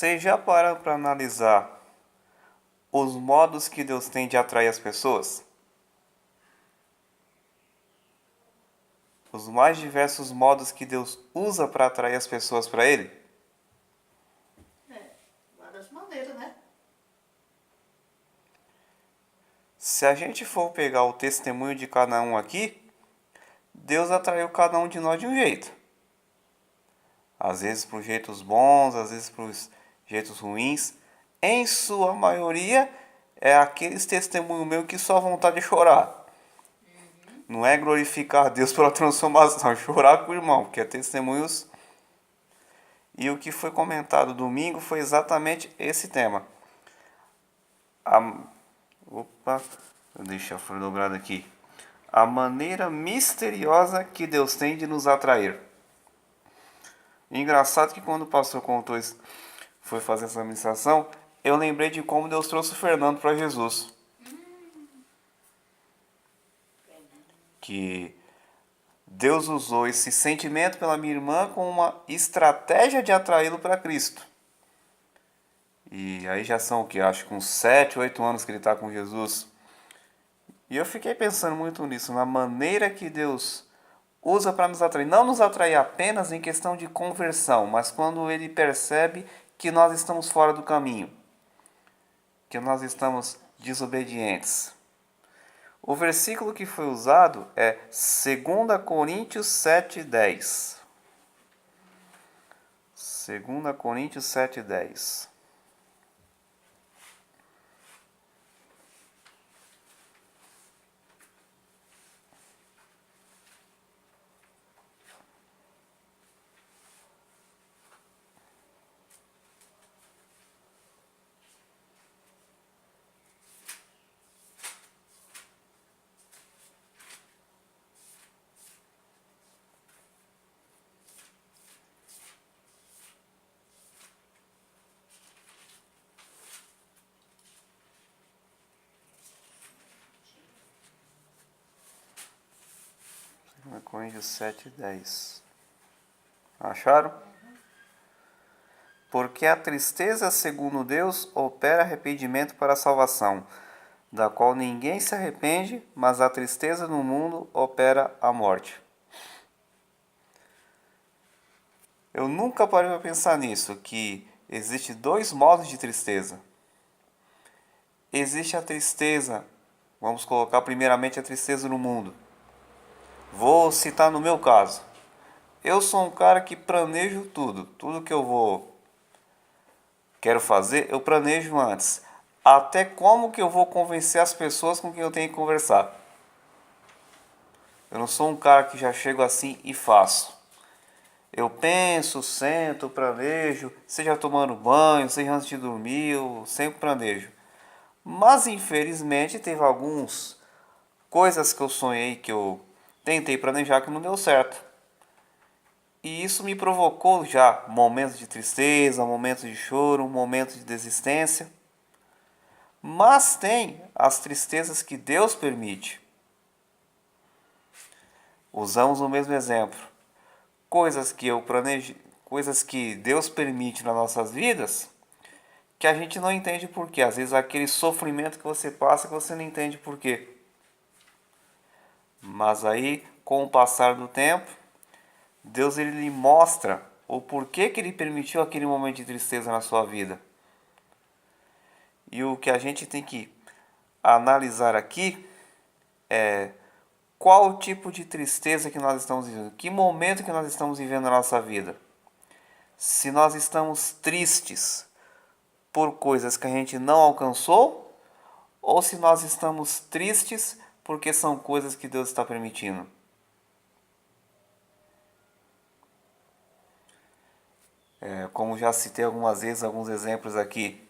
Vocês já pararam para analisar os modos que Deus tem de atrair as pessoas? Os mais diversos modos que Deus usa para atrair as pessoas para Ele? Várias maneiras, né? Se a gente for pegar o testemunho de cada um aqui, Deus atraiu cada um de nós de um jeito. Às vezes para os jeitos bons, às vezes para os jeitos ruins. Em sua maioria, é aqueles testemunhos meus que só vontade de chorar. Não é glorificar a Deus pela transformação, é chorar com o irmão, porque é testemunhos. E o que foi comentado domingo foi exatamente esse tema. Deixa a folha dobrada aqui. A maneira misteriosa que Deus tem de nos atrair. Engraçado que quando o pastor contou isso, foi fazer essa ministração, eu lembrei de como Deus trouxe o Fernando para Jesus. Que Deus usou esse sentimento pela minha irmã como uma estratégia de atraí-lo para Cristo. E aí já são o que? Acho que uns 7, 8 anos que ele está com Jesus. E eu fiquei pensando muito nisso, na maneira que Deus usa para nos atrair. Não nos atrair apenas em questão de conversão, mas quando Ele percebe que nós estamos fora do caminho, que nós estamos desobedientes. O versículo que foi usado é 2 Coríntios 7,10. 2 Coríntios 7,10. Coríntios 7,10. Acharam? Porque a tristeza, segundo Deus, opera arrependimento para a salvação, da qual ninguém se arrepende, mas a tristeza no mundo opera a morte. Eu nunca parei para pensar nisso, que existe dois modos de tristeza. Existe a tristeza, vamos colocar primeiramente a tristeza no mundo. Vou citar no meu caso. Eu sou um cara que planejo tudo que eu quero fazer, eu planejo antes. Até como que eu vou convencer as pessoas com quem eu tenho que conversar. Eu não sou um cara que já chego assim e faço. Eu penso, sento, planejo, seja tomando banho, seja antes de dormir, eu sempre planejo. Mas infelizmente teve algumas coisas que eu sonhei, que eu tentei planejar que não deu certo. E isso me provocou já momentos de tristeza, momentos de choro, momentos de desistência. Mas tem as tristezas que Deus permite. Usamos o mesmo exemplo. Coisas que eu planejei, coisas que Deus permite nas nossas vidas, que a gente não entende por quê. Às vezes aquele sofrimento que você passa que você não entende por quê. Mas aí, com o passar do tempo, Deus ele lhe mostra o porquê que ele permitiu aquele momento de tristeza na sua vida. E o que a gente tem que analisar aqui é qual o tipo de tristeza que nós estamos vivendo, que momento que nós estamos vivendo na nossa vida. Se nós estamos tristes por coisas que a gente não alcançou, ou se nós estamos tristes porque são coisas que Deus está permitindo. Como já citei algumas vezes, alguns exemplos aqui,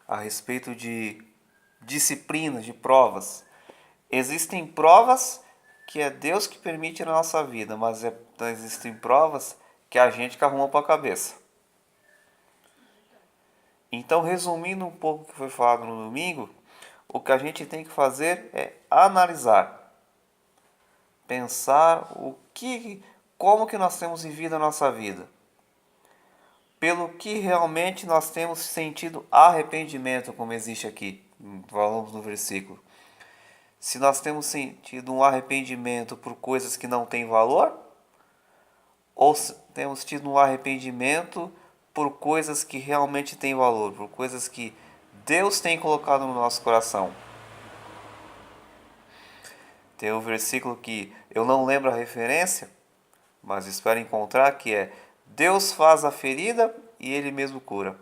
a respeito de disciplinas, de provas. Existem provas que é Deus que permite na nossa vida, mas existem provas que a gente que arruma para a cabeça. Então, resumindo um pouco o que foi falado no domingo, o que a gente tem que fazer é analisar, pensar como que nós temos vivido a nossa vida. pelo que realmente nós temos sentido arrependimento, como existe aqui, falamos no versículo. Se nós temos sentido um arrependimento por coisas que não têm valor, ou temos tido um arrependimento por coisas que realmente têm valor, por coisas que Deus tem colocado no nosso coração. Tem um versículo que eu não lembro a referência, mas espero encontrar, que é: Deus faz a ferida e Ele mesmo cura.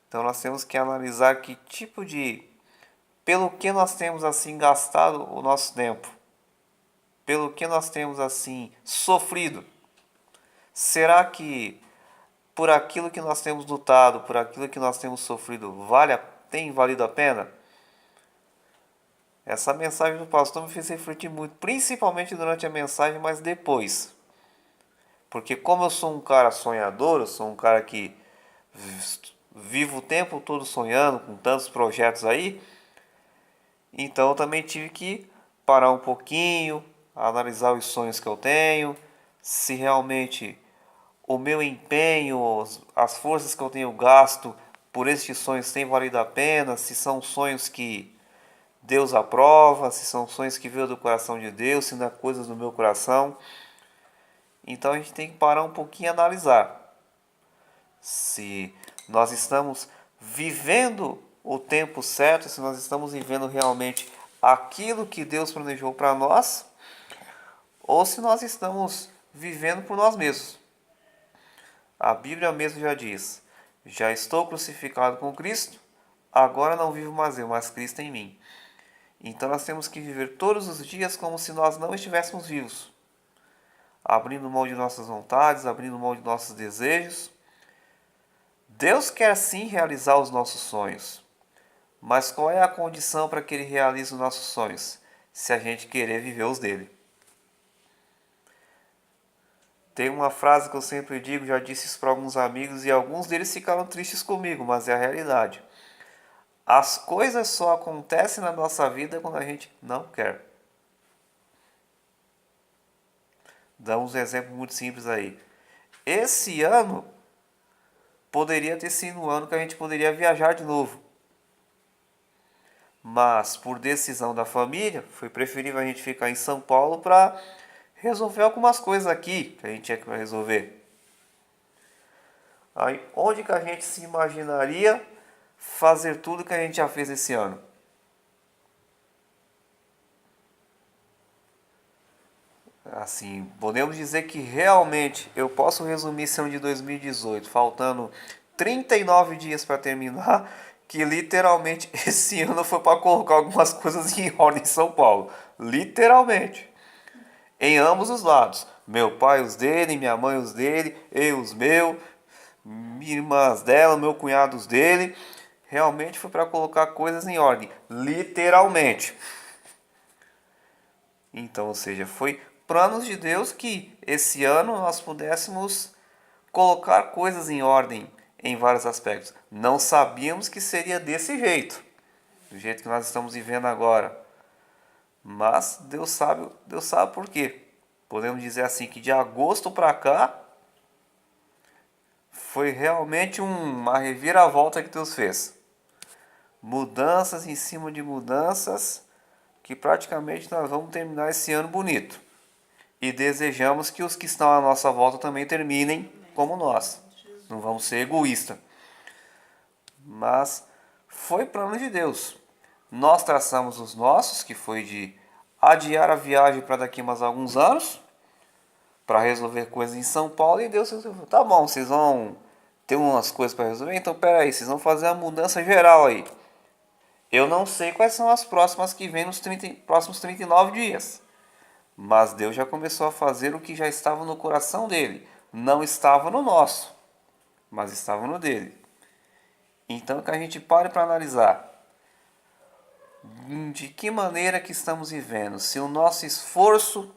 Então nós temos que analisar que tipo de... Pelo que nós temos assim gastado o nosso tempo? Pelo que nós temos assim sofrido? Será que por aquilo que nós temos lutado, por aquilo que nós temos sofrido, tem valido a pena? Essa mensagem do pastor me fez refletir muito, principalmente durante a mensagem, mas depois. Porque como eu sou um cara sonhador, eu sou um cara que vivo o tempo todo sonhando com tantos projetos aí, então eu também tive que parar um pouquinho, analisar os sonhos que eu tenho, se realmente o meu empenho, as forças que eu tenho gasto por estes sonhos têm valido a pena, se são sonhos que Deus aprova, se são sonhos que veio do coração de Deus, se não é coisas do meu coração. Então a gente tem que parar um pouquinho e analisar se nós estamos vivendo o tempo certo, se nós estamos vivendo realmente aquilo que Deus planejou para nós, ou se nós estamos vivendo por nós mesmos. A Bíblia mesmo já diz: já estou crucificado com Cristo, agora não vivo mais eu, mas Cristo em mim. Então nós temos que viver todos os dias como se nós não estivéssemos vivos, abrindo mão de nossas vontades, abrindo mão de nossos desejos. Deus quer sim realizar os nossos sonhos, mas qual é a condição para que Ele realize os nossos sonhos? Se a gente querer viver os dele. Tem uma frase que eu sempre digo, já disse isso para alguns amigos e alguns deles ficaram tristes comigo, mas é a realidade. As coisas só acontecem na nossa vida quando a gente não quer. Damos um exemplo muito simples aí. Esse ano poderia ter sido um ano que a gente poderia viajar de novo. Mas, por decisão da família, foi preferível a gente ficar em São Paulo para resolver algumas coisas aqui que a gente tinha que resolver. Aí, onde que a gente se imaginaria fazer tudo que a gente já fez esse ano? Assim, podemos dizer que realmente eu posso resumir esse ano de 2018, faltando 39 dias para terminar, que literalmente esse ano foi para colocar algumas coisas em ordem em São Paulo. Literalmente. Em ambos os lados. Meu pai os dele, minha mãe os dele, eu os meus, minhas irmãs dela, meu cunhado os dele. Realmente foi para colocar coisas em ordem. Literalmente. Então, ou seja, foi planos de Deus que esse ano nós pudéssemos colocar coisas em ordem em vários aspectos. Não sabíamos que seria desse jeito, do jeito que nós estamos vivendo agora. Mas Deus sabe por quê. Podemos dizer assim que de agosto para cá foi realmente uma reviravolta que Deus fez. Mudanças em cima de mudanças, que praticamente nós vamos terminar esse ano bonito. E desejamos que os que estão à nossa volta também terminem como nós. Não vamos ser egoístas. Mas foi plano de Deus. Nós traçamos os nossos, que foi de adiar a viagem para daqui mais alguns anos, para resolver coisas em São Paulo, e Deus resolveu: tá bom, vocês vão ter umas coisas para resolver, então peraí, vocês vão fazer a mudança geral aí. Eu não sei quais são as próximas que vêm nos próximos 39 dias. Mas Deus já começou a fazer o que já estava no coração dele. Não estava no nosso, mas estava no dele. Então que a gente pare para analisar de que maneira que estamos vivendo. Se o nosso esforço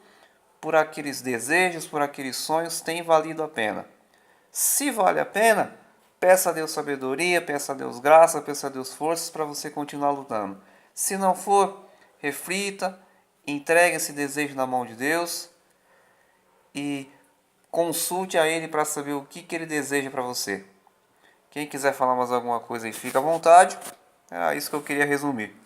por aqueles desejos, por aqueles sonhos tem valido a pena. Se vale a pena, peça a Deus sabedoria, peça a Deus graça, peça a Deus forças para você continuar lutando. Se não for, reflita, entregue esse desejo na mão de Deus e consulte a ele para saber o que ele deseja para você. Quem quiser falar mais alguma coisa aí, fica à vontade. É isso que eu queria resumir.